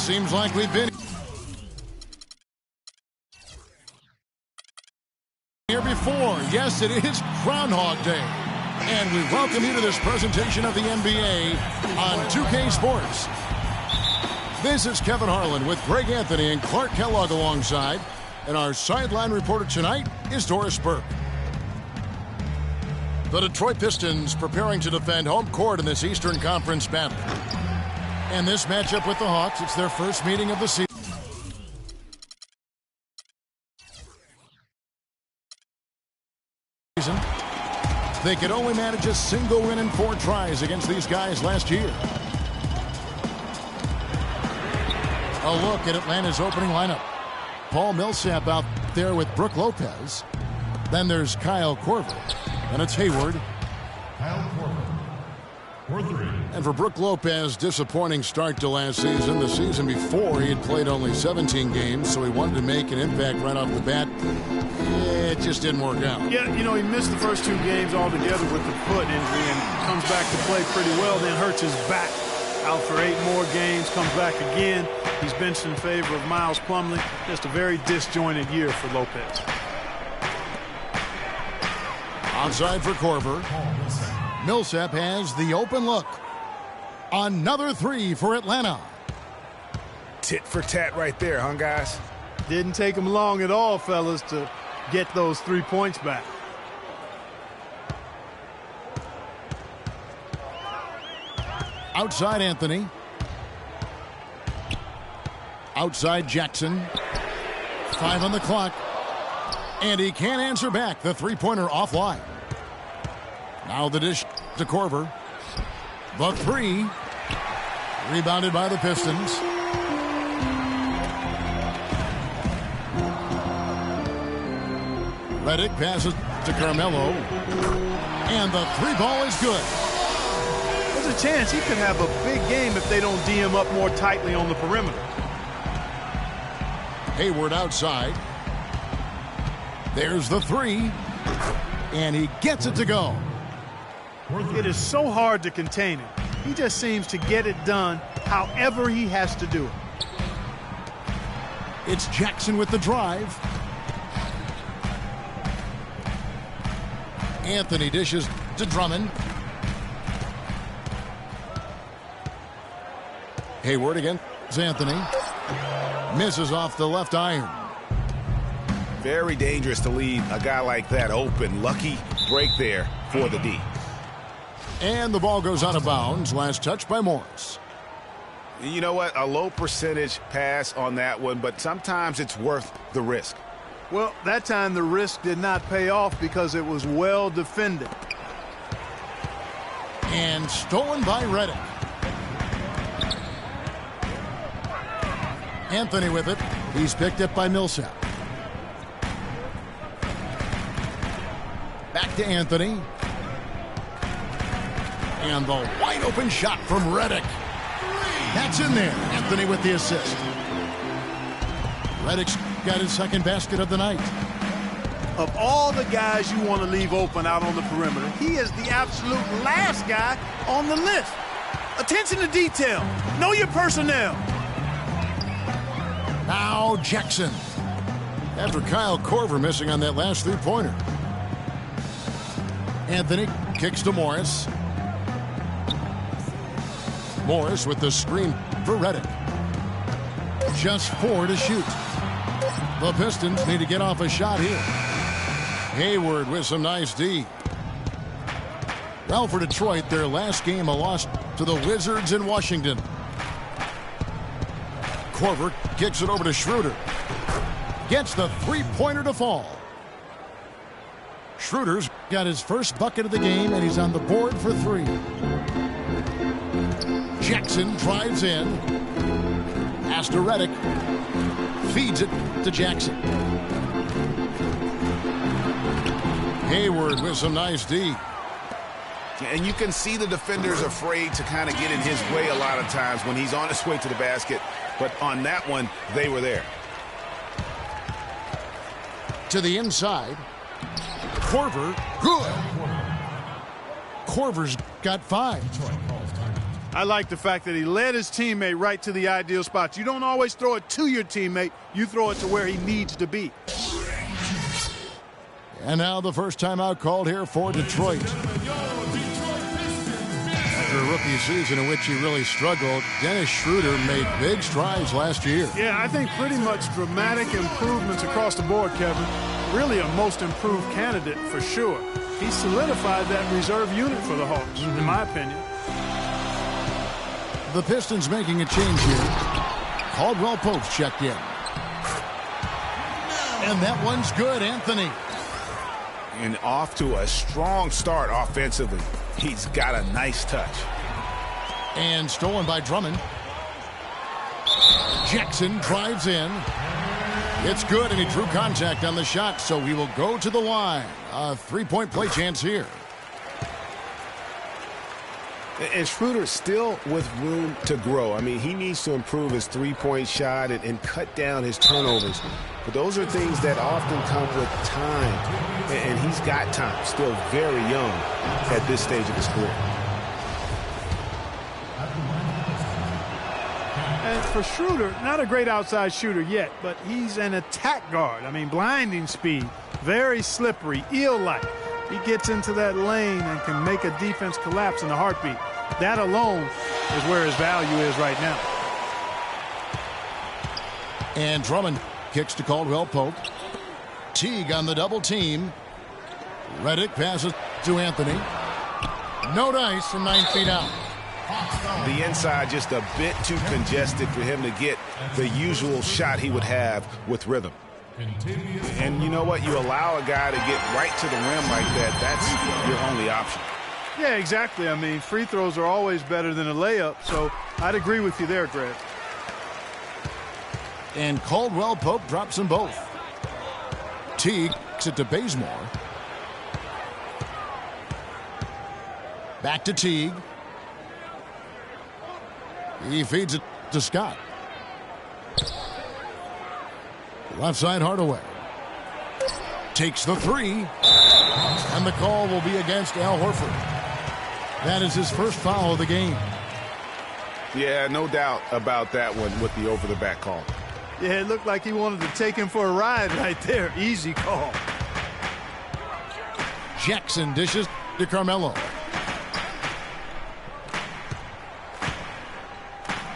Seems like we've been here before. Yes, it is Groundhog Day. And we welcome you to this presentation of the NBA on 2K Sports. This is Kevin Harlan with Greg Anthony and Clark Kellogg alongside. And our sideline reporter tonight is Doris Burke. The Detroit Pistons preparing to defend home court in this Eastern Conference battle. And this matchup with the Hawks, it's their first meeting of the season. They could only manage a single win in 4 tries against these guys last year. A look at Atlanta's opening lineup. Paul Millsap out there with Brook Lopez. Then there's Kyle Korver. And it's Hayward. Kyle Korver. For 3. And for Brook Lopez, disappointing start to last season. The season before, he had played only 17 games, so he wanted to make an impact right off the bat. It just didn't work out. Yeah, you know, he missed the first 2 games altogether with the foot injury and comes back to play pretty well, then hurts his back. Out for 8 more games, comes back again. He's benched in favor of Miles Plumlee. Just a very disjointed year for Lopez. Outside for Korver. Millsap has the open look. Another 3 for Atlanta. Tit for tat right there, huh, guys? Didn't take him long at all, fellas, to get those 3 points back. Outside Anthony. Outside Jackson. 5 on the clock. And he can't answer back. The three-pointer offline. Now the dish to Korver. The 3. Rebounded by the Pistons. Redick passes to Carmelo. And the 3-ball is good. There's a chance he could have a big game if they don't D him up more tightly on the perimeter. Hayward outside. There's the 3. And he gets it to go. It is so hard to contain him. He just seems to get it done however he has to do it. It's Jackson with the drive. Anthony dishes to Drummond. Hayward against Anthony. Misses off the left iron. Very dangerous to leave a guy like that open. Lucky break there for the D. And the ball goes out of bounds. Last touch by Morris. You know what? A low percentage pass on that one, but sometimes it's worth the risk. Well, that time the risk did not pay off because it was well defended. And stolen by Redick. Anthony with it. He's picked up by Millsap. Back to Anthony. And the wide open shot from Redick. That's in there. Anthony with the assist. Redick's got his second basket of the night. Of all the guys you want to leave open out on the perimeter, he is the absolute last guy on the list. Attention to detail. Know your personnel. Now Jackson. After Kyle Korver missing on that last three-pointer. Anthony kicks to Morris. Morris with the screen for Redick. Just 4 to shoot. The Pistons need to get off a shot here. Hayward with some nice D. Well, for Detroit, their last game a loss to the Wizards in Washington. Korver kicks it over to Schroeder. Gets the three-pointer to fall. Schroeder's got his first bucket of the game, and he's on the board for 3. Jackson drives in. Pass to Redick. Feeds it to Jackson. Hayward with some nice D. And you can see the defenders afraid to kind of get in his way a lot of times when he's on his way to the basket. But on that one, they were there. To the inside. Korver, good. Korver's got 5. I like the fact that he led his teammate right to the ideal spots. You don't always throw it to your teammate. You throw it to where he needs to be. And now the first timeout called here for Detroit. After a rookie season in which he really struggled, Dennis Schroeder made big strides last year. Yeah, I think pretty much dramatic improvements across the board, Kevin. Really a most improved candidate for sure. He solidified that reserve unit for the Hawks, in my opinion. The Pistons making a change here. Caldwell Pope's checked in. And that one's good, Anthony. And off to a strong start offensively. He's got a nice touch. And stolen by Drummond. Jackson drives in. It's good, and he drew contact on the shot, so he will go to the line. A three-point play chance here. And Schroeder still with room to grow. I mean, he needs to improve his three-point shot and cut down his turnovers. But those are things that often come with time. And he's got time, still very young at this stage of his career. And for Schroeder, not a great outside shooter yet, but he's an attack guard. I mean, blinding speed, very slippery, eel-like. He gets into that lane and can make a defense collapse in a heartbeat. That alone is where his value is right now. And Drummond kicks to Caldwell Pope. Teague on the double team. Redick passes to Anthony. No dice from 9 feet out. The inside just a bit too congested for him to get the usual shot he would have with rhythm. And you know what? You allow a guy to get right to the rim like that, that's your only option. Yeah, exactly. I mean, free throws are always better than a layup, so I'd agree with you there, Greg. And Caldwell Pope drops them both. Teague kicks it to Bazemore. Back to Teague. He feeds it to Scott. Left side Hardaway. Takes the three. And the call will be against Al Horford. That is his first foul of the game. Yeah, no doubt about that one with the over-the-back call. Yeah, it looked like he wanted to take him for a ride right there. Easy call. Jackson dishes to Carmelo.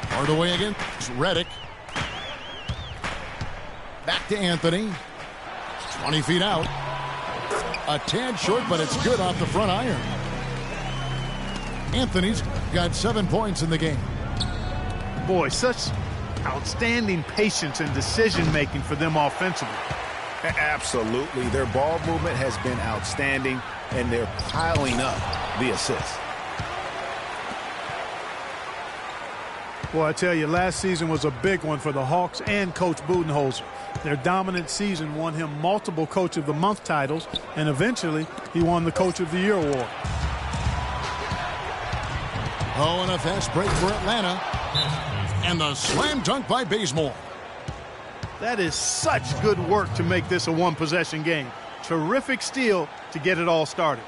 Hardaway against Redick. Back to Anthony. 20 feet out. A tad short, but it's good off the front iron. Anthony's got 7 points in the game. Boy, such outstanding patience and decision-making for them offensively. Absolutely. Their ball movement has been outstanding, and they're piling up the assists. Boy, I tell you, last season was a big one for the Hawks and Coach Budenholzer. Their dominant season won him multiple Coach of the Month titles, and eventually he won the Coach of the Year award. Oh, and a fast break for Atlanta. And the slam dunk by Bazemore. That is such good work to make this a one-possession game. Terrific steal to get it all started.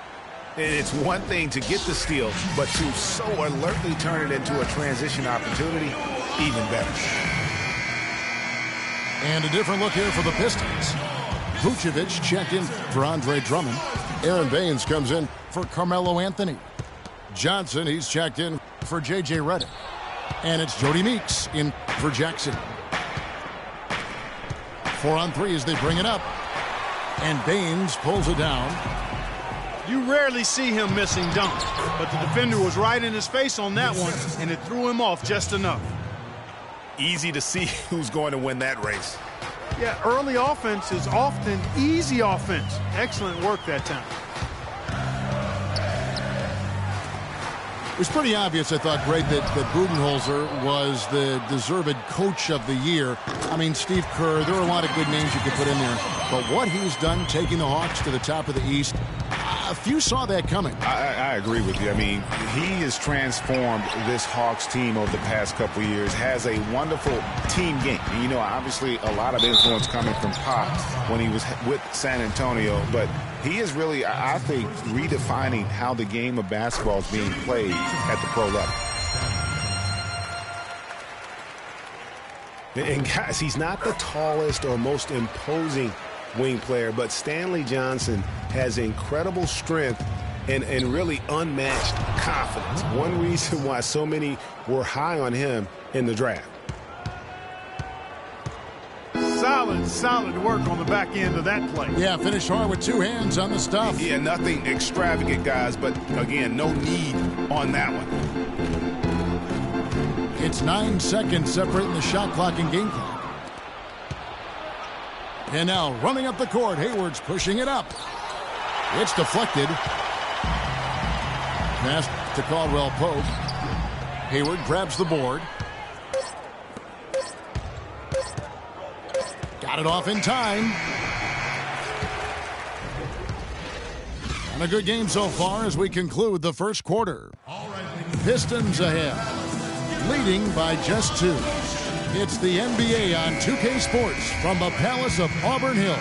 And it's one thing to get the steal, but to so alertly turn it into a transition opportunity, even better. And a different look here for the Pistons. Vucevic checked in for Andre Drummond. Aaron Baines comes in for Carmelo Anthony. Johnson, he's checked in for J.J. Redick. And it's Jody Meeks in for Jackson. 4 on 3 as they bring it up. And Baines pulls it down. You rarely see him missing dunks, but the defender was right in his face on that one, and it threw him off just enough. Easy to see who's going to win that race. Yeah, early offense is often easy offense. Excellent work that time. It was pretty obvious, I thought, Greg, that Budenholzer was the deserved coach of the year. I mean, Steve Kerr, there are a lot of good names you could put in there. But what he's done, taking the Hawks to the top of the East, a few saw that coming. I agree with you. I mean, he has transformed this Hawks team over the past couple of years, has a wonderful team game. And, you know, obviously a lot of influence coming from Pop when he was with San Antonio. But he is really, I think, redefining how the game of basketball is being played at the pro level. And guys, he's not the tallest or most imposing wing player, but Stanley Johnson has incredible strength and really unmatched confidence. One reason why so many were high on him in the draft. Solid work on the back end of that play. Yeah, finish hard with two hands on the stuff. Yeah, nothing extravagant, guys, but again, no need on that one. It's 9 seconds separating the shot clock and game clock. And now running up the court, Hayward's pushing it up. It's deflected. Pass to Caldwell Pope. Hayward grabs the board. Got it off in time. And a good game so far as we conclude the first quarter. Pistons ahead, leading by just 2. It's the NBA on 2K Sports from the Palace of Auburn Hills.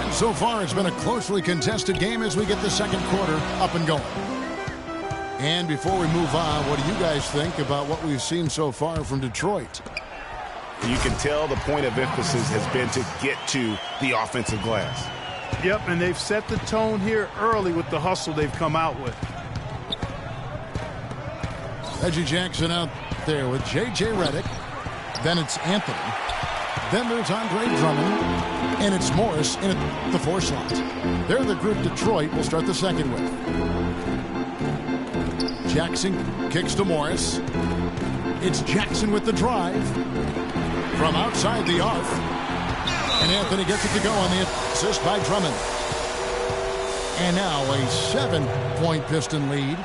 And so far it's been a closely contested game as we get the second quarter up and going. And before we move on, what do you guys think about what we've seen so far from Detroit? You can tell the point of emphasis has been to get to the offensive glass. Yep, and they've set the tone here early with the hustle they've come out with. Reggie Jackson out there with J.J. Redick. Then it's Anthony. Then there's Andre Drummond. And it's Morris in the 4 slot. They're the group Detroit will start the second with. Jackson kicks to Morris. It's Jackson with the drive. From outside the arc. And Anthony gets it to go on the assist by Drummond. And now a 7-point Piston lead.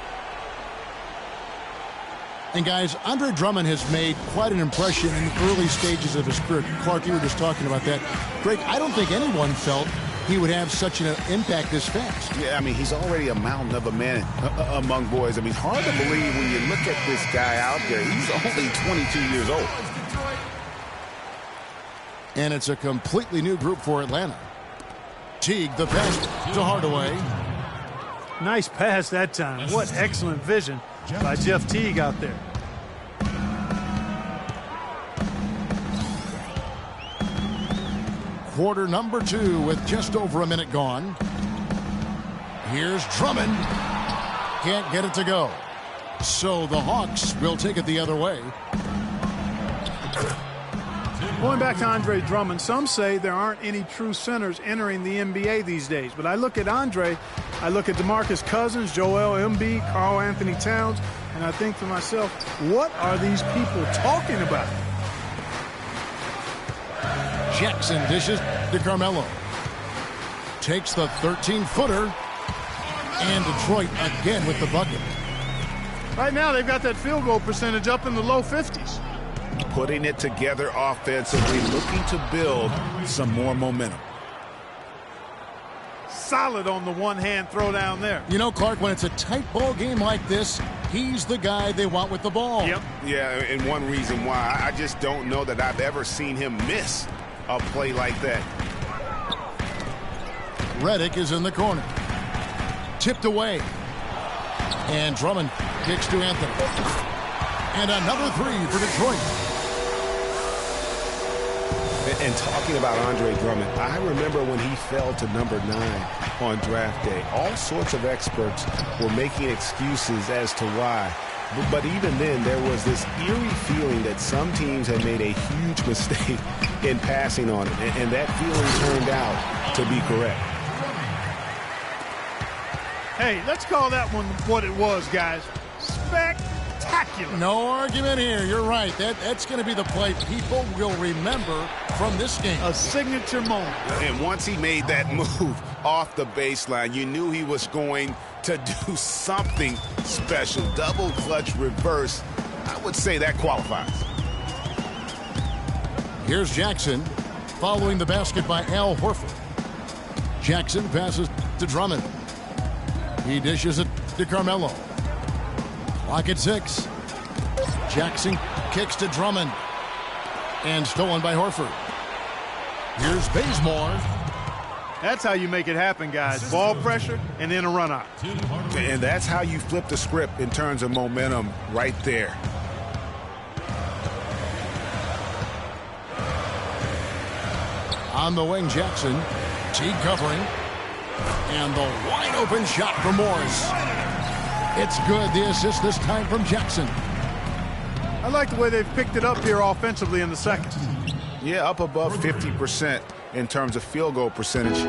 And guys, Andre Drummond has made quite an impression in the early stages of his career. Clark, you were just talking about that. Greg, I don't think anyone felt he would have such an impact this fast. Yeah, I mean, he's already a mountain of a man among boys. I mean, hard to believe when you look at this guy out there. He's only 22 years old. And it's a completely new group for Atlanta. Teague, the pass to Hardaway. Nice pass that time. What excellent vision by Jeff Teague out there. Quarter number 2 with just over a minute gone. Here's Drummond. Can't get it to go. So the Hawks will take it the other way. Going back to Andre Drummond, some say there aren't any true centers entering the NBA these days. But I look at Andre, I look at DeMarcus Cousins, Joel Embiid, Karl Anthony Towns, and I think to myself, what are these people talking about? Jackson dishes to Carmelo. Takes the 13-footer. And Detroit again with the bucket. Right now they've got that field goal percentage up in the low 50s. Putting it together offensively, looking to build some more momentum. Solid on the one-hand throw down there. You know, Clark, when it's a tight ball game like this, he's the guy they want with the ball. Yep. Yeah, and one reason why, I just don't know that I've ever seen him miss a play like that. Redick is in the corner. Tipped away. And Drummond kicks to Anthony. And another 3 for Detroit. And talking about Andre Drummond, I remember when he fell to number 9 on draft day. All sorts of experts were making excuses as to why. But even then, there was this eerie feeling that some teams had made a huge mistake in passing on it. And that feeling turned out to be correct. Hey, let's call that one what it was, guys. Spectacular. No argument here. You're right. That's going to be the play people will remember from this game. A signature moment. And once he made that move off the baseline, you knew he was going to do something special. Double clutch reverse. I would say that qualifies. Here's Jackson following the basket by Al Horford. Jackson passes to Drummond. He dishes it to Carmelo. Clock at 6. Jackson kicks to Drummond. And stolen by Horford. Here's Bazemore. That's how you make it happen, guys. Ball pressure and then a run out. And that's how you flip the script in terms of momentum right there. On the wing, Jackson. Teague covering. And the wide open shot from Morris. It's good. The assist this time from Jackson. I like the way they've picked it up here offensively in the second. Yeah, up above 50% in terms of field goal percentage.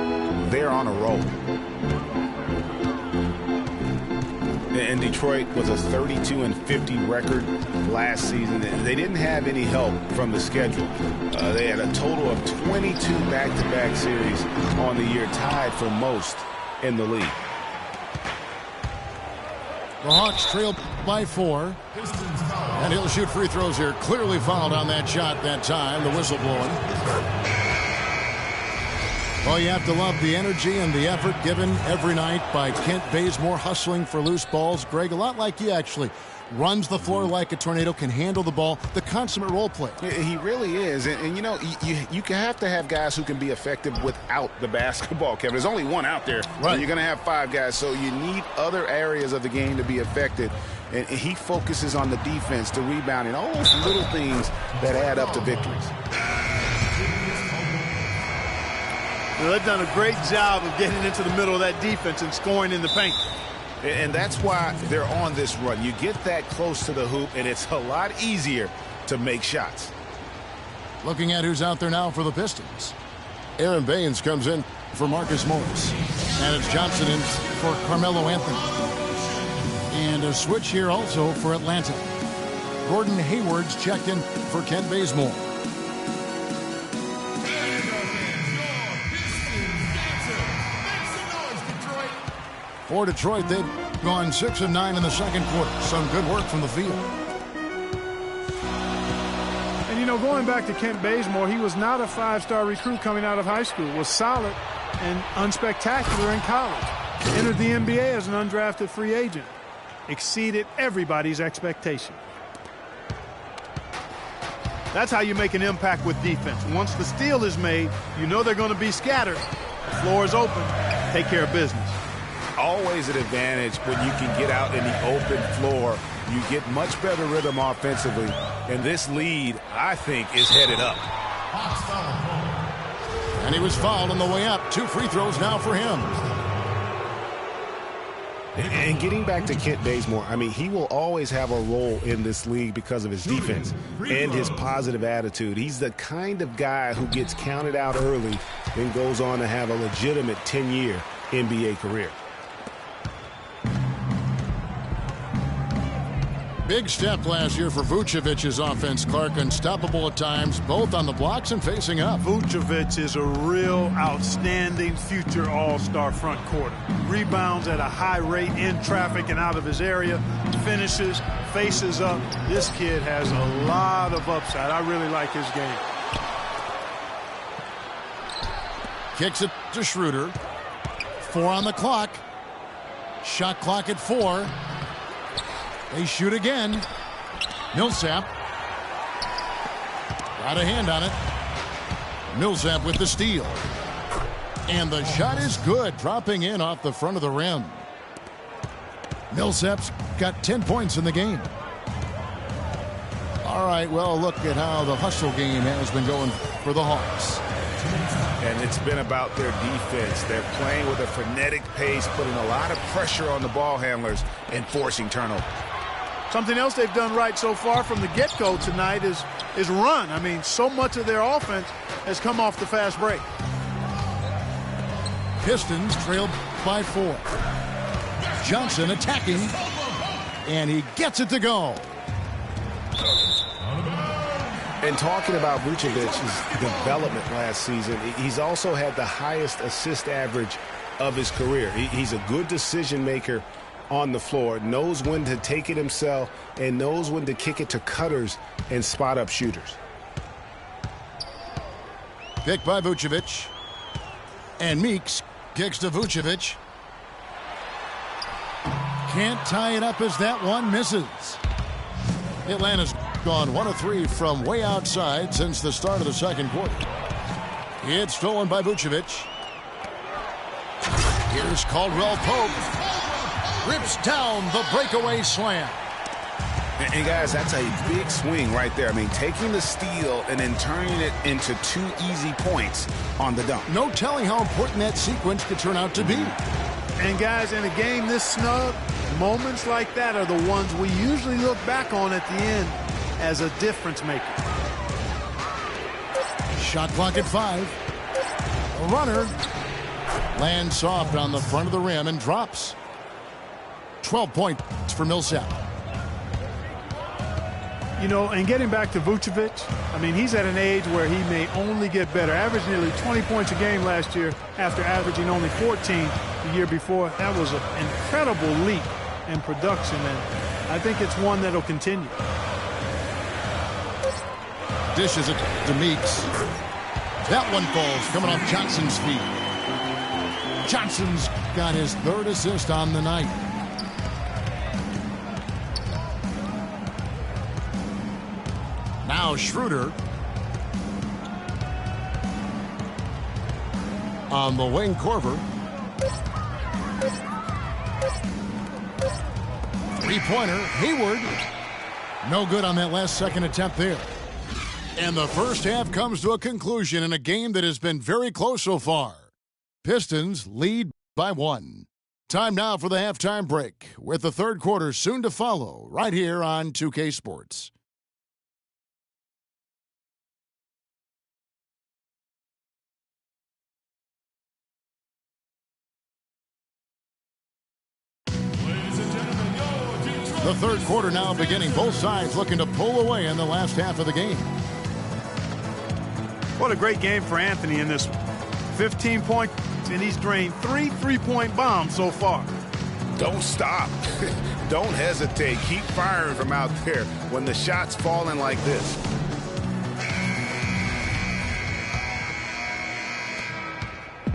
They're on a roll. And Detroit was a 32-50 record last season. They didn't have any help from the schedule. They had a total of 22 back-to-back series on the year, tied for most in the league. The Hawks trailed by 4. And he'll shoot free throws here. Clearly fouled on that shot that time. The whistle blowing. Well, you have to love the energy and the effort given every night by Kent Bazemore, hustling for loose balls. Greg, a lot like you actually. Runs the floor like a tornado, can handle the ball, the consummate role player. He really is. And you know, you have to have guys who can be effective without the basketball, Kevin. There's only one out there. Right. You're going to have 5 guys, so you need other areas of the game to be effective. And he focuses on the defense, the rebounding, all those little things that add up to victories. Well, they've done a great job of getting into the middle of that defense and scoring in the paint. And that's why they're on this run. You get that close to the hoop, and it's a lot easier to make shots. Looking at who's out there now for the Pistons. Aaron Baines comes in for Marcus Morris. And it's Johnson in for Carmelo Anthony. And a switch here also for Atlanta. Gordon Hayward's checked in for Kent Bazemore. For Detroit, they've gone 6 of 9 in the second quarter. Some good work from the field. And, you know, going back to Kent Bazemore, he was not a 5-star recruit coming out of high school. Was solid and unspectacular in college. Entered the NBA as an undrafted free agent. Exceeded everybody's expectation. That's how you make an impact with defense. Once the steal is made, you know they're going to be scattered. The floor is open. Take care of business. Always an advantage when you can get out in the open floor. You get much better rhythm offensively. And this lead, I think, is headed up. And he was fouled on the way up. 2 free throws now for him. And getting back to Kent Bazemore, I mean, he will always have a role in this league because of his defense and his positive attitude. He's the kind of guy who gets counted out early and goes on to have a legitimate 10-year NBA career. Big step last year for Vucevic's offense, Clark. Unstoppable at times, both on the blocks and facing up. Vucevic is a real outstanding future all-star front courter. Rebounds at a high rate in traffic and out of his area. Finishes, faces up. This kid has a lot of upside. I really like his game. Kicks it to Schroeder. 4 on the clock. Shot clock at 4. They shoot again. Millsap. Got a hand on it. Millsap with the steal. And the shot is good, dropping in off the front of the rim. Millsap's got 10 points in the game. All right, well, look at how the hustle game has been going for the Hawks. And it's been about their defense. They're playing with a frenetic pace, putting a lot of pressure on the ball handlers and forcing turnover. Something else they've done right so far from the get-go tonight is run. I mean, so much of their offense has come off the fast break. Pistons trailed by 4. Johnson attacking, and he gets it to go. And talking about Vucevic's development last season, he's also had the highest assist average of his career. He's a good decision maker on the floor, knows when to take it himself, and knows when to kick it to cutters and spot up shooters. Picked by Vucevic. And Meeks kicks to Vucevic. Can't tie it up as that one misses. Atlanta's gone 1 of 3 from way outside since the start of the second quarter. It's stolen by Vucevic. Here's Caldwell Pope. Rips down the breakaway slam. And guys, that's a big swing right there. I mean, taking the steal and then turning it into 2 easy points on the dunk. No telling how important that sequence could turn out to be. And guys, in a game this snug, moments like that are the ones we usually look back on at the end as a difference maker. Shot clock at 5. A runner lands soft on the front of the rim and drops. 12 points for Millsap. You know, and getting back to Vucevic, I mean, he's at an age where he may only get better. Averaged nearly 20 points a game last year after averaging only 14 the year before. That was an incredible leap in production, and I think it's one that'll continue. Dishes it to Meeks. That one falls, coming off Johnson's feet. Johnson's got his 3rd assist on the night. Now Schroeder on the wing. Korver. 3-pointer. Hayward. No good on that last second attempt there. And the first half comes to a conclusion in a game that has been very close so far. Pistons lead by 1. Time now for the halftime break, with the third quarter soon to follow right here on 2K Sports. The third quarter now beginning. Both sides looking to pull away in the last half of the game. What a great game for Anthony in this one. 15 points, and he's drained 3 3-point bombs so far. Don't stop. Don't hesitate. Keep firing from out there when the shot's falling like this.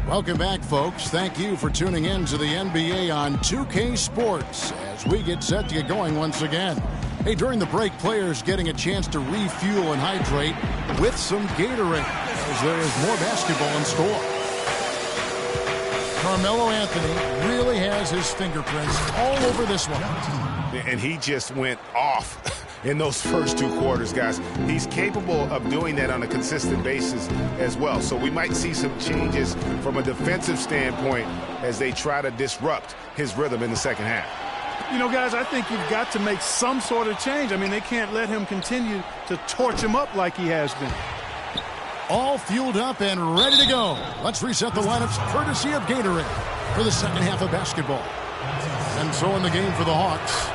Welcome back, folks. Thank you for tuning in to the NBA on 2K Sports as we get set to get going once again. Hey, during the break, players getting a chance to refuel and hydrate with some Gatorade as there is more basketball in store. Carmelo Anthony really has his fingerprints all over this one. And he just went off in those first 2 quarters, guys. He's capable of doing that on a consistent basis as well. So we might see some changes from a defensive standpoint as they try to disrupt his rhythm in the second half. You know, guys, I think you've got to make some sort of change. I mean, they can't let him continue to torch him up like he has been. All fueled up and ready to go. Let's reset the lineups courtesy of Gatorade for the second half of basketball. And so in the game for the Hawks,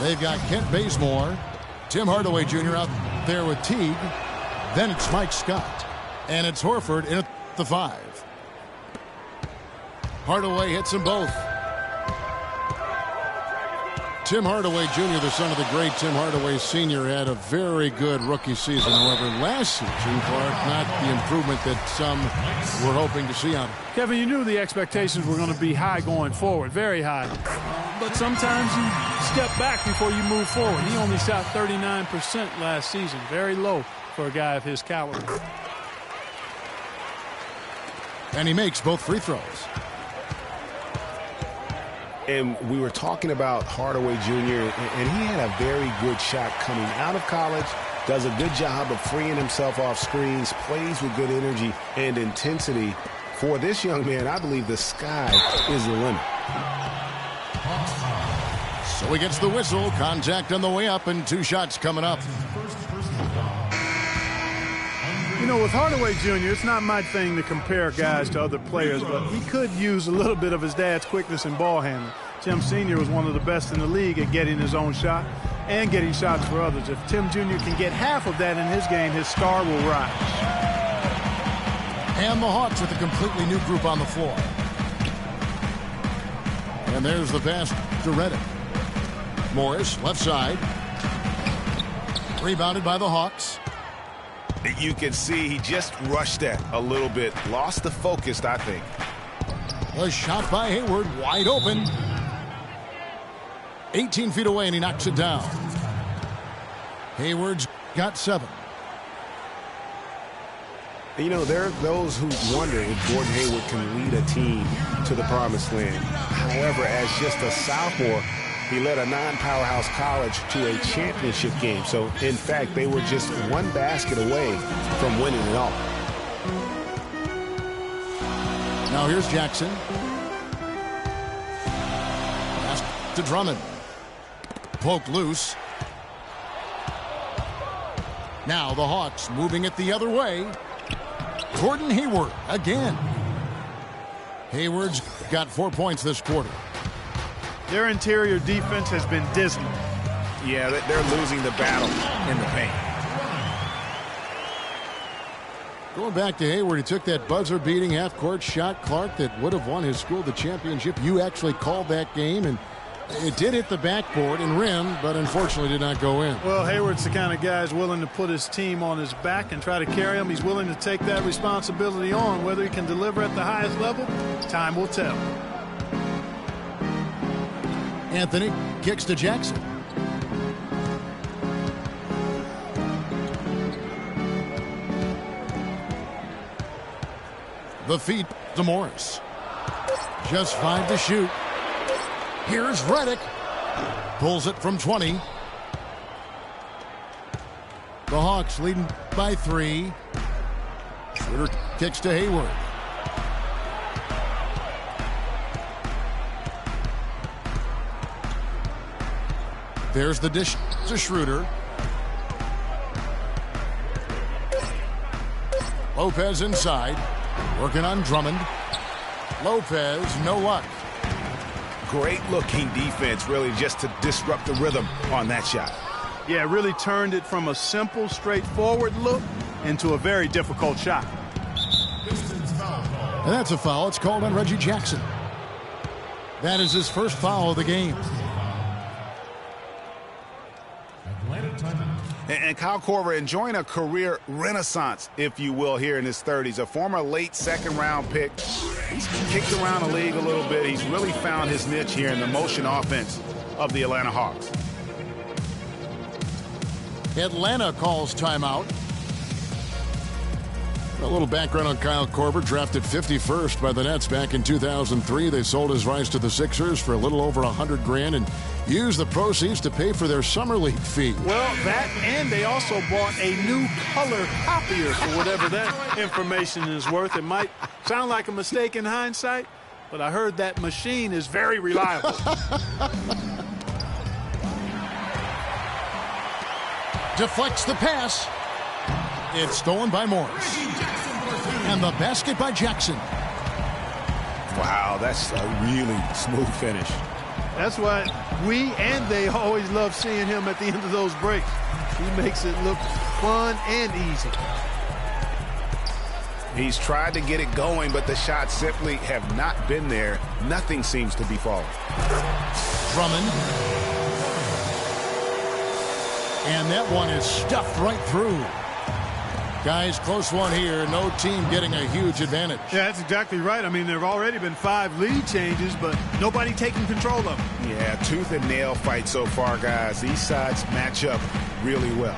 they've got Kent Bazemore, Tim Hardaway Jr. out there with Teague. Then it's Mike Scott. And it's Horford in at the 5. Hardaway hits them both. Tim Hardaway Jr., the son of the great Tim Hardaway Sr., had a very good rookie season. However, last season, Clark, not the improvement that some were hoping to see on him. Kevin, you knew the expectations were going to be high going forward, very high. But sometimes you step back before you move forward. He only shot 39% last season, very low for a guy of his caliber. And he makes both free throws. And we were talking about Hardaway Jr., and he had a very good shot coming out of college, does a good job of freeing himself off screens, plays with good energy and intensity. For this young man, I believe the sky is the limit. So he gets the whistle, contact on the way up, and 2 shots coming up. You know, with Hardaway Jr., it's not my thing to compare guys to other players, but he could use a little bit of his dad's quickness and ball handling. Tim Sr. was one of the best in the league at getting his own shot and getting shots for others. If Tim Jr. can get half of that in his game, his star will rise. And the Hawks with a completely new group on the floor. And there's the pass to Redick. Morris, left side. Rebounded by the Hawks. You can see he just rushed that a little bit. Lost the focus, I think. A shot by Hayward, wide open. 18 feet away, and he knocks it down. Hayward's got 7. And, you know, there are those who wonder if Gordon Hayward can lead a team to the promised land. However, as just a sophomore, he led a non-powerhouse college to a championship game. So, in fact, they were just one basket away from winning it all. Now here's Jackson. Pass to Drummond. Poke loose. Now the Hawks moving it the other way. Gordon Hayward again. Hayward's got 4 points this quarter. Their interior defense has been dismal. Yeah, they're losing the battle in the paint. Going back to Hayward, he took that buzzer-beating half-court shot, Clark, that would have won his school the championship. You actually called that game, and it did hit the backboard and rim, but unfortunately did not go in. Well, Hayward's the kind of guy who's willing to put his team on his back and try to carry him. He's willing to take that responsibility on. Whether he can deliver at the highest level, time will tell. Anthony kicks to Jackson. The feed to Morris. Just 5 to shoot. Here's Redick. Pulls it from 20. The Hawks leading by 3. Schroeder kicks to Hayward. There's the dish to Schroeder. Lopez inside. Working on Drummond. Lopez, no luck. Great looking defense, really, just to disrupt the rhythm on that shot. Yeah, really turned it from a simple, straightforward look into a very difficult shot. And that's a foul. It's called on Reggie Jackson. That is his first foul of the game. And Kyle Korver enjoying a career renaissance, if you will, here in his 30s. A former late second-round pick. He's kicked around the league a little bit. He's really found his niche here in the motion offense of the Atlanta Hawks. Atlanta calls timeout. A little background on Kyle Korver, drafted 51st by the Nets back in 2003. They sold his rights to the Sixers for a little over $100 grand and used the proceeds to pay for their summer league fee. Well, that, and they also bought a new color copier for whatever that information is worth. It might sound like a mistake in hindsight, but I heard that machine is very reliable. Deflects the pass. It's stolen by Morris. And the basket by Jackson. Wow, that's a really smooth finish. That's why we and they always love seeing him at the end of those breaks. He makes it look fun and easy. He's tried to get it going, but the shots simply have not been there. Nothing seems to be falling. Drummond. And that one is stuffed right through. Guys, close one here. No team getting a huge advantage. Yeah, that's exactly right. I mean, there have already been 5 lead changes, but nobody taking control of them. Yeah, tooth and nail fight so far, guys. These sides match up really well.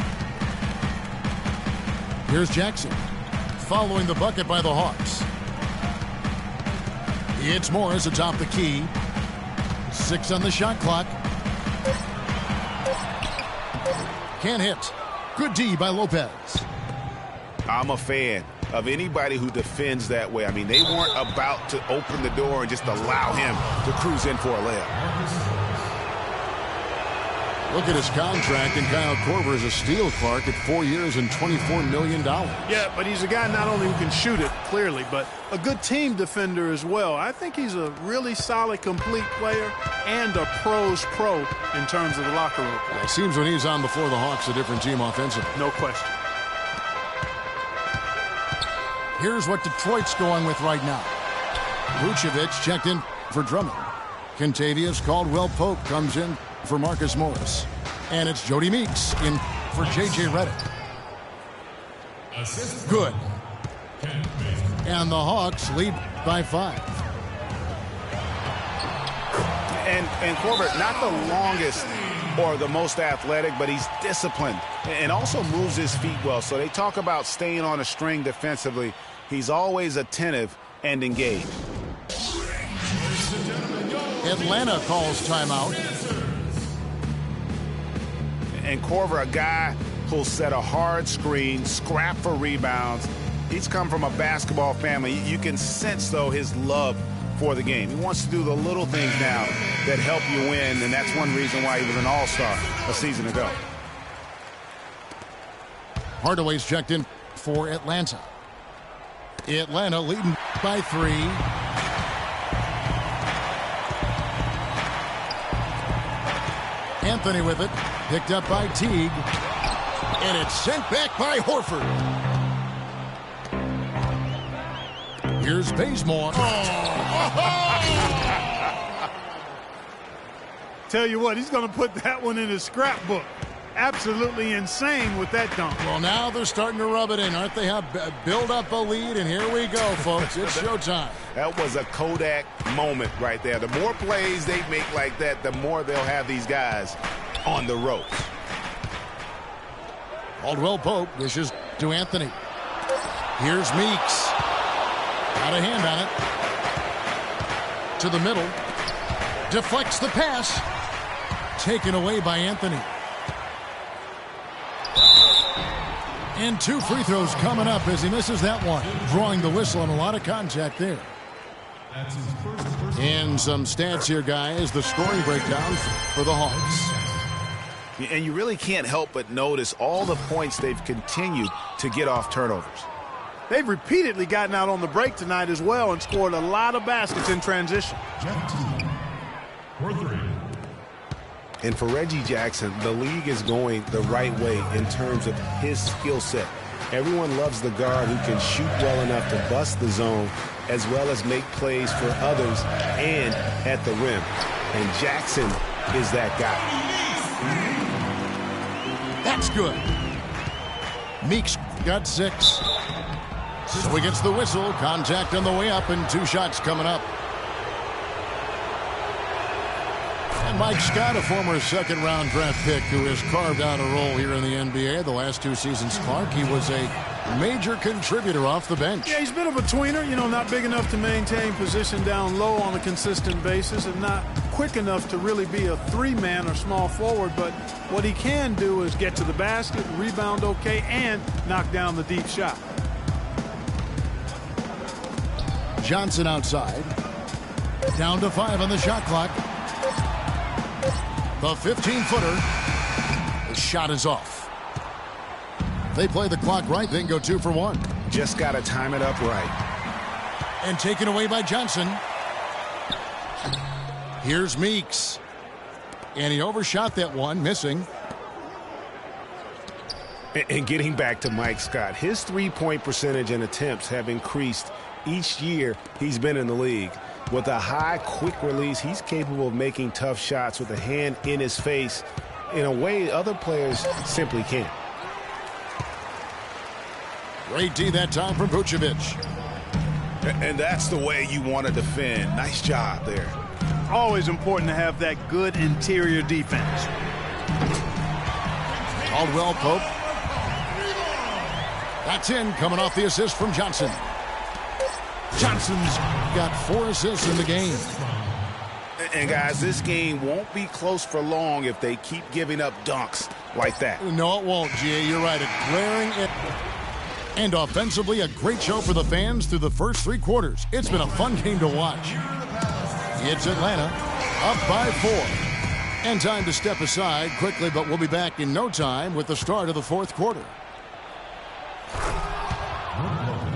Here's Jackson. Following the bucket by the Hawks. It's Morris atop the key. 6 on the shot clock. Can't hit. Good D by Lopez. I'm a fan of anybody who defends that way. I mean, they weren't about to open the door and just allow him to cruise in for a layup. Look at his contract, and Kyle Korver is a steal, Clark, at 4 years and $24 million. Yeah, but he's a guy not only who can shoot it, clearly, but a good team defender as well. I think he's a really solid, complete player and a pro's pro in terms of the locker room. It seems when he's on the floor, the Hawks a different team offensively. No question. Here's what Detroit's going with right now. Vucevic checked in for Drummond. Kentavious Caldwell-Pope comes in for Marcus Morris. And it's Jody Meeks in for J.J. Redick. Good. And the Hawks lead by 5. And Corbett, not the longest or the most athletic, but he's disciplined and also moves his feet well. So they talk about staying on a string defensively. He's always attentive and engaged. Atlanta calls timeout. And Korver, a guy who'll set a hard screen, scrap for rebounds. He's come from a basketball family. You can sense, though, his love for the game. He wants to do the little things now that help you win, and that's one reason why he was an all-star a season ago. Hardaway's checked in for Atlanta. Atlanta leading by 3. Anthony with it. Picked up by Teague. And it's sent back by Horford. Here's Bazemore. Tell you what, he's going to put that one in his scrapbook. Absolutely insane with that dunk. Well, now they're starting to rub it in, aren't they? Build up a lead, and here we go, folks. It's showtime. That was a Kodak moment right there. The more plays they make like that, the more they'll have these guys on the ropes. Caldwell Pope dishes to Anthony. Here's Meeks. Got a hand on it. To the middle. Deflects the pass. Taken away by Anthony. And 2 free throws coming up as he misses that one. Drawing the whistle and a lot of contact there. And some stats here, guys. The scoring breakdown for the Hawks. And you really can't help but notice all the points they've continued to get off turnovers. They've repeatedly gotten out on the break tonight as well and scored a lot of baskets in transition. For 3. And for Reggie Jackson, the league is going the right way in terms of his skill set. Everyone loves the guard who can shoot well enough to bust the zone as well as make plays for others and at the rim. And Jackson is that guy. That's good. Meeks got 6. So he gets the whistle. Contact on the way up and 2 shots coming up. And Mike Scott, a former second-round draft pick who has carved out a role here in the NBA the last 2 seasons. Clark, he was a major contributor off the bench. Yeah, he's a bit of a tweener, not big enough to maintain position down low on a consistent basis and not quick enough to really be a 3-man or small forward. But what he can do is get to the basket, rebound okay, and knock down the deep shot. Johnson outside. Down to 5 on the shot clock. The 15-footer. The shot is off. If they play the clock right, they can go 2 for 1. Just got to time it up right. And taken away by Johnson. Here's Meeks. And he overshot that one, missing. And getting back to Mike Scott, his 3-point percentage and attempts have increased each year he's been in the league. With a high, quick release, he's capable of making tough shots with a hand in his face in a way other players simply can't. Great D that time from Vucevic. And that's the way you want to defend. Nice job there. Always important to have that good interior defense. Caldwell Pope. That's in, coming off the assist from Johnson. Johnson's got 4 assists in the game. And guys, this game won't be close for long if they keep giving up dunks like that. No, it won't, G.A. You're right. A glaring it. And offensively, a great show for the fans through the first 3 quarters. It's been a fun game to watch. It's Atlanta up by 4. And time to step aside quickly, but we'll be back in no time with the start of the 4th quarter.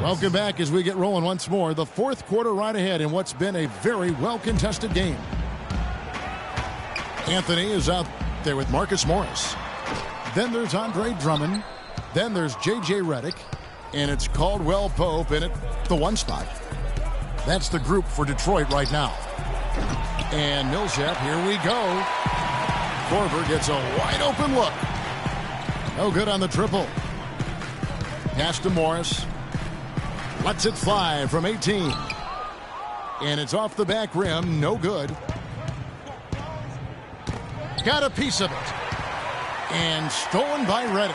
Welcome back as we get rolling once more. The 4th quarter right ahead in what's been a very well-contested game. Anthony is out there with Marcus Morris. Then there's Andre Drummond. Then there's J.J. Redick. And it's Caldwell Pope in at the 1 spot. That's the group for Detroit right now. And Millsap, here we go. Korver gets a wide-open look. No good on the triple. Pass to Morris. Lets it fly from 18. And it's off the back rim. No good. got a piece of it. And stolen by Redick.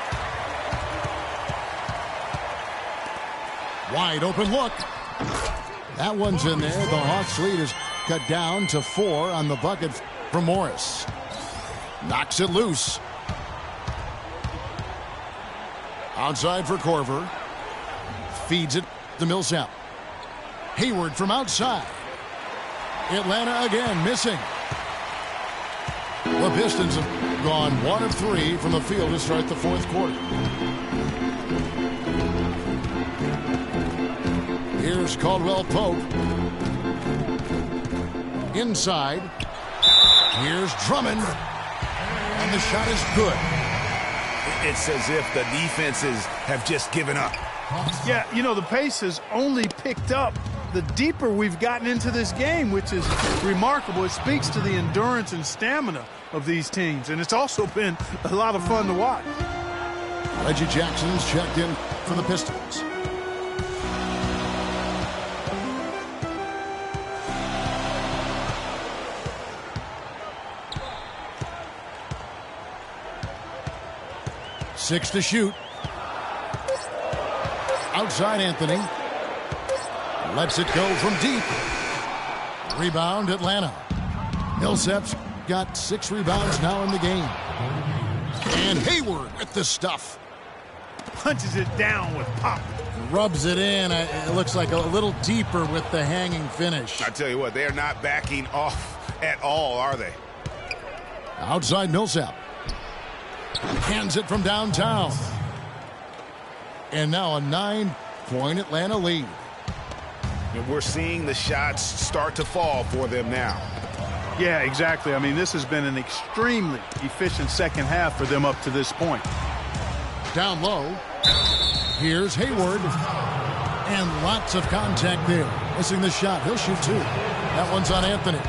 Wide open look. That one's in there. The Hawks lead is cut down to 4 on the bucket for Morris. Knocks it loose. Outside for Korver. Feeds it to Millsap. Hayward from outside. Atlanta again missing. The Pistons have gone 1 of 3 from the field to start the fourth quarter. Here's Caldwell Pope. Inside. Here's Drummond. And the shot is good. It's as if the defenses have just given up. Yeah, you know, the pace has only picked up the deeper we've gotten into this game, which is remarkable. It speaks to the endurance and stamina of these teams, and it's also been a lot of fun to watch. Reggie Jackson's checked in for the Pistons. Six to shoot. Outside Anthony. Lets it go from deep. Rebound Atlanta. Millsap's got 6 rebounds now in the game. And Hayward with the stuff. Punches it down with pop. Rubs it in. It looks like a little deeper with the hanging finish. I tell you what, they're not backing off at all, are they? Outside Millsap. Hands it from downtown. And now a 9-point Atlanta lead. And we're seeing the shots start to fall for them now. Yeah, exactly. I mean, this has been an extremely efficient second half for them up to this point. Down low. Here's Hayward. And lots of contact there. Missing the shot. He'll shoot 2. That one's on Anthony.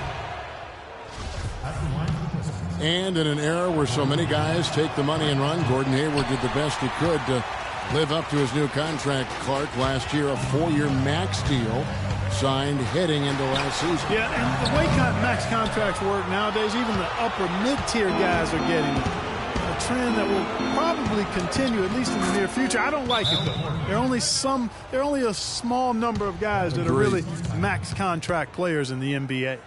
And in an era where so many guys take the money and run, Gordon Hayward did the best he could to live up to his new contract. Clark last year, a 4-year max deal signed heading into last season. Yeah, and the way max contracts work nowadays, even the upper mid-tier guys are getting a trend that will probably continue, at least in the near future. I don't like it, though. There are only a small number of guys that are really max contract players in the NBA.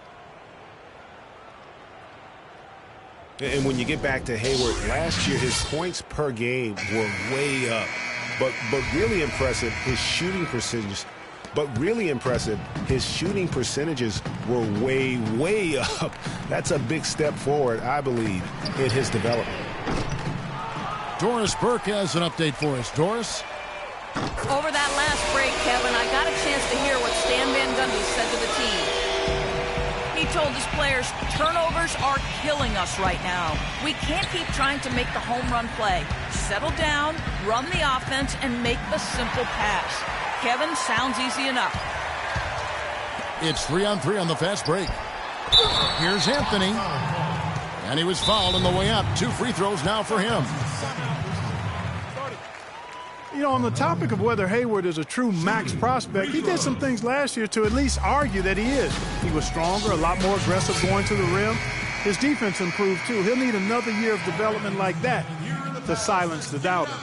And when you get back to Hayward, last year his points per game were way up. But really impressive, his shooting percentages. His shooting percentages were way up. That's a big step forward, I believe, in his development. Doris Burke has an update for us. Doris? Over that last break, Kevin, I got a chance to hear what Stan Van Gundy said to the team. He told his players, turnovers are killing us right now. We can't keep trying to make the home run play. Settle down, run the offense, and make the simple pass. Kevin, sounds easy enough. It's 3-on-3 on the fast break. Here's Anthony. And he was fouled on the way up. 2 free throws now for him. You know, on the topic of whether Hayward is a true max prospect, he did some things last year to at least argue that he is. He was stronger, a lot more aggressive going to the rim. His defense improved, too. He'll need another year of development like that to silence the doubters.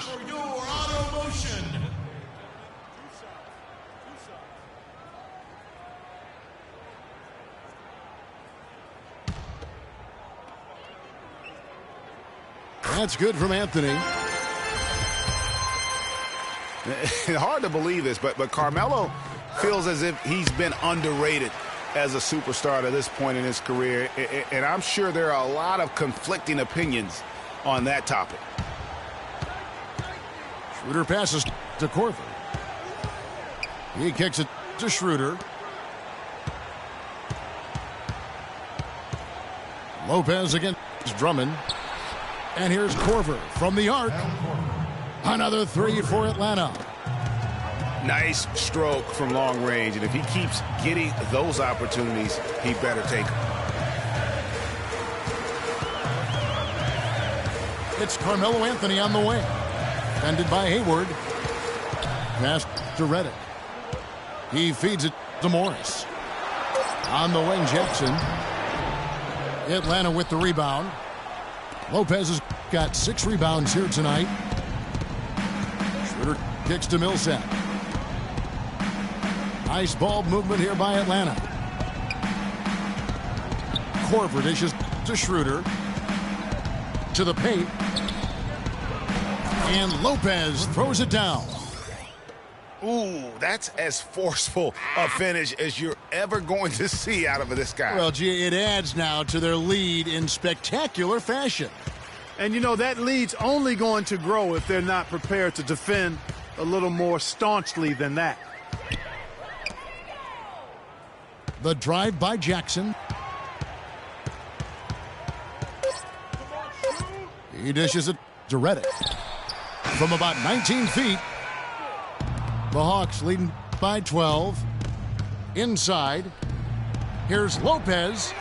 That's good from Anthony. Hard to believe this, but Carmelo feels as if he's been underrated as a superstar to this point in his career. And I'm sure there are a lot of conflicting opinions on that topic. Schroeder passes to Korver. He kicks it to Schroeder. Lopez against Drummond. And here's Korver from the arc. Another 3 for Atlanta. Nice stroke from long range, and if he keeps getting those opportunities, he better take them. It's Carmelo Anthony on the wing. Defended by Hayward. Pass to Redick. He feeds it to Morris. On the wing, Jackson. Atlanta with the rebound. Lopez has got 6 rebounds here tonight. Schroeder kicks to Millsap. Nice ball movement here by Atlanta. Korver dishes to Schroeder. To the paint. And Lopez throws it down. Ooh, that's as forceful a finish as you're ever going to see out of this guy. Well, gee, it adds now to their lead in spectacular fashion. And, you know, that lead's only going to grow if they're not prepared to defend a little more staunchly than that. The drive by Jackson. He dishes it to Redick. From about 19 feet, the Hawks leading by 12. Inside, here's Lopez.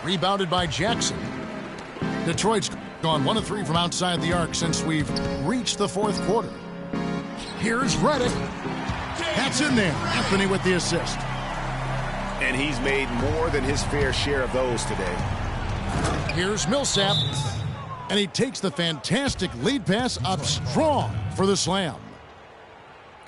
Rebounded by Jackson. Detroit's gone 1 of 3 from outside the arc since we've reached the 4th quarter. Here's Redick. That's in there. Anthony with the assist. And he's made more than his fair share of those today. Here's Millsap. And he takes the fantastic lead pass up strong for the slam.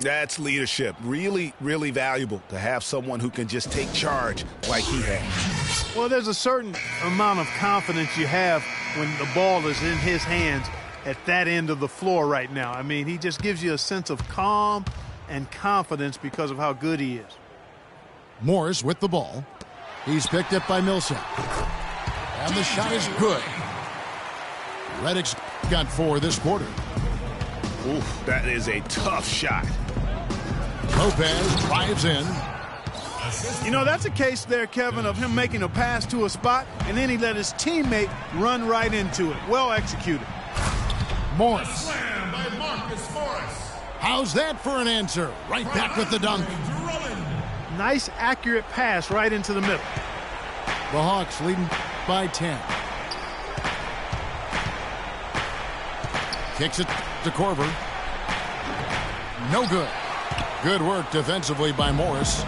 That's leadership. Really, really valuable to have someone who can just take charge like he has. Well, there's a certain amount of confidence you have when the ball is in his hands at that end of the floor right now. I mean, he just gives you a sense of calm and confidence because of how good he is. Morris with the ball. He's picked up by Millsap. And the shot is good. Redick's got 4 this quarter. Oof, that is a tough shot. Lopez drives in. You know, that's a case there, Kevin, of him making a pass to a spot, and then he let his teammate run right into it. Well executed. Morris. Slam by Marcus Morris. How's that for an answer? Right back with the dunk. Nice, accurate pass right into the middle. The Hawks leading by 10. Kicks it to Korver. No good. Good work defensively by Morris.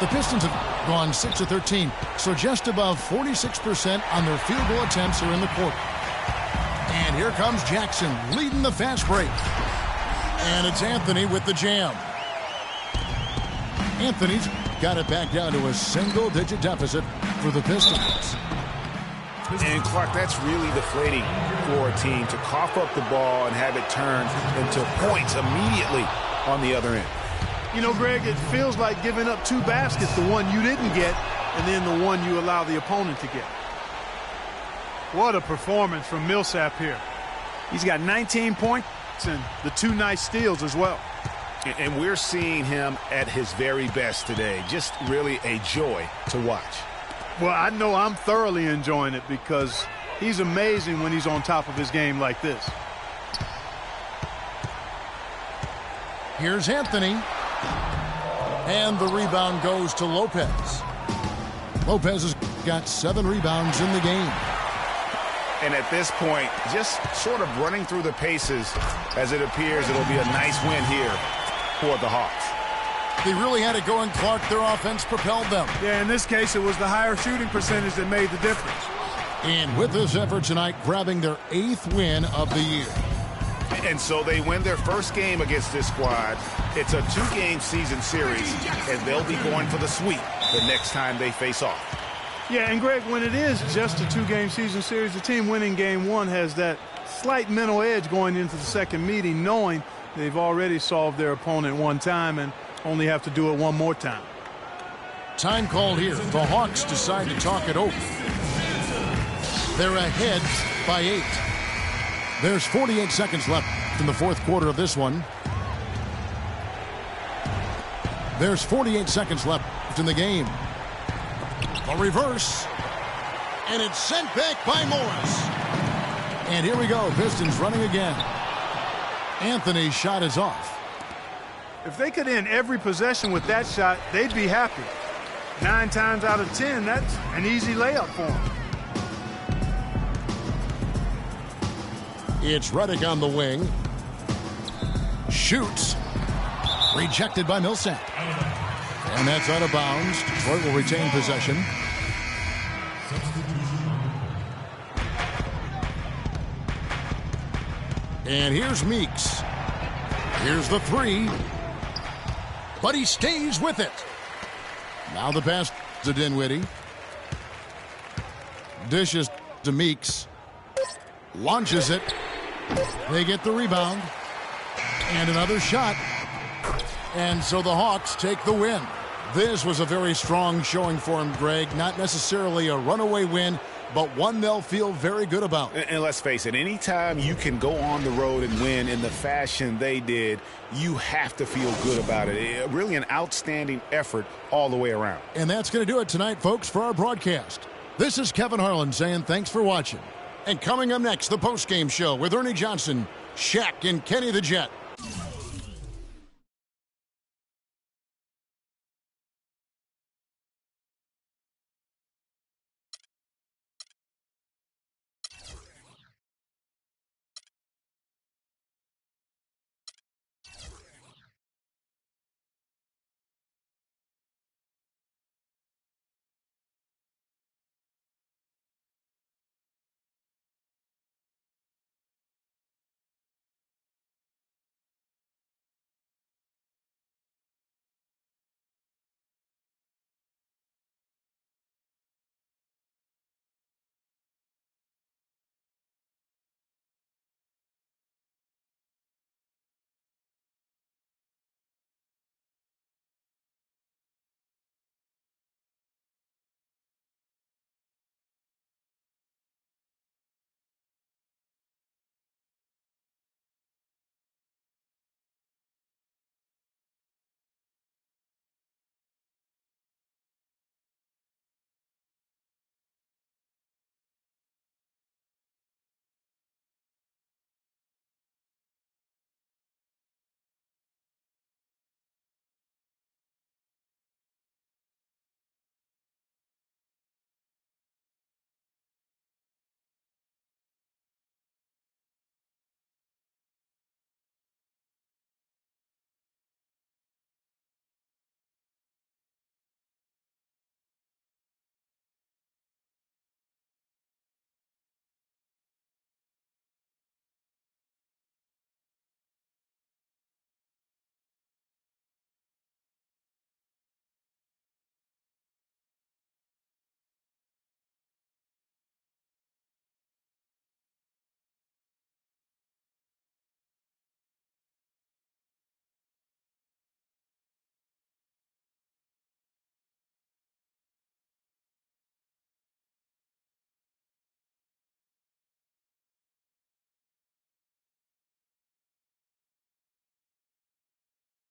The Pistons have gone 6 of 13, so just above 46% on their field goal attempts are in the quarter. And here comes Jackson leading the fast break. And it's Anthony with the jam. Anthony's got it back down to a single-digit deficit for the Pistons. And, Clark, that's really deflating for a team to cough up the ball and have it turned into points immediately on the other end. You know, Greg, it feels like giving up 2 baskets, the one you didn't get, and then the one you allow the opponent to get. What a performance from Millsap here. He's got 19 points and the 2 nice steals as well. And we're seeing him at his very best today. Just really a joy to watch. Well, I know I'm thoroughly enjoying it because he's amazing when he's on top of his game like this. Here's Anthony. And the rebound goes to Lopez. Lopez has got 7 rebounds in the game. And at this point, just sort of running through the paces as it appears it'll be a nice win here for the Hawks. They really had it going, Clark. Their offense propelled them. Yeah, in this case, it was the higher shooting percentage that made the difference. And with this effort tonight, grabbing their 8th win of the year. And so they win their first game against this squad. It's a 2-game season series, and they'll be going for the sweep the next time they face off. Yeah, and Greg, when it is just a 2-game season series, the team winning game 1 has that slight mental edge going into the second meeting, knowing they've already solved their opponent 1 time and only have to do it 1 more time. Time called here. The Hawks decide to talk it over. They're ahead by 8. There's 48 seconds left in the 4th quarter of this one. There's 48 seconds left in the game. A reverse. And it's sent back by Morris. And here we go. Pistons running again. Anthony's shot is off. If they could end every possession with that shot, they'd be happy. 9 times out of 10, that's an easy layup for them. It's Redick on the wing. Shoots. Rejected by Millsap. And that's out of bounds. Detroit will retain possession. And here's Meeks. Here's the three. But he stays with it. Now the pass to Dinwiddie. Dishes to Meeks. Launches it. They get the rebound. And another shot. And so the Hawks take the win. This was a very strong showing for him, Greg. Not necessarily a runaway win, but one they'll feel very good about. And let's face it, anytime you can go on the road and win in the fashion they did, you have to feel good about it. Really an outstanding effort all the way around. And that's going to do it tonight, folks, for our broadcast. This is Kevin Harlan saying thanks for watching. And coming up next, the postgame show with Ernie Johnson, Shaq, and Kenny the Jet.